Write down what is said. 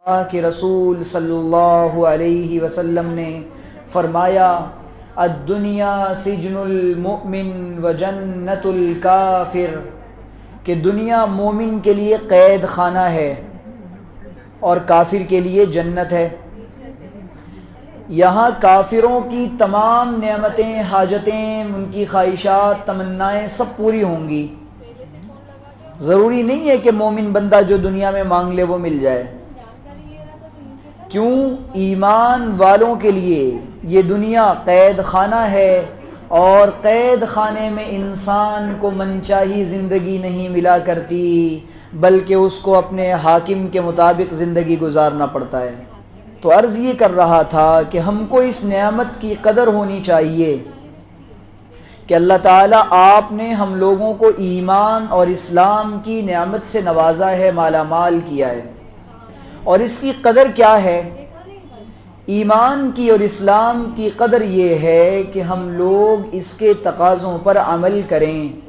کہ رسول صلی اللہ علیہ وسلم نے فرمایا الدنیا سجن المؤمن و جنت الکافر، کہ دنیا مومن کے لیے قید خانہ ہے اور کافر کے لیے جنت ہے۔ یہاں کافروں کی تمام نعمتیں، حاجتیں، ان کی خواہشات، تمنائیں سب پوری ہوں گی۔ ضروری نہیں ہے کہ مومن بندہ جو دنیا میں مانگ لے وہ مل جائے۔ کیوں؟ ایمان والوں کے لیے یہ دنیا قید خانہ ہے، اور قید خانے میں انسان کو منچاہی زندگی نہیں ملا کرتی، بلکہ اس کو اپنے حاکم کے مطابق زندگی گزارنا پڑتا ہے۔ تو عرض یہ کر رہا تھا کہ ہم کو اس نعمت کی قدر ہونی چاہیے کہ اللہ تعالیٰ آپ نے ہم لوگوں کو ایمان اور اسلام کی نعمت سے نوازا ہے، مالا مال کیا ہے۔ اور اس کی قدر کیا ہے؟ ایمان کی اور اسلام کی قدر یہ ہے کہ ہم لوگ اس کے تقاضوں پر عمل کریں۔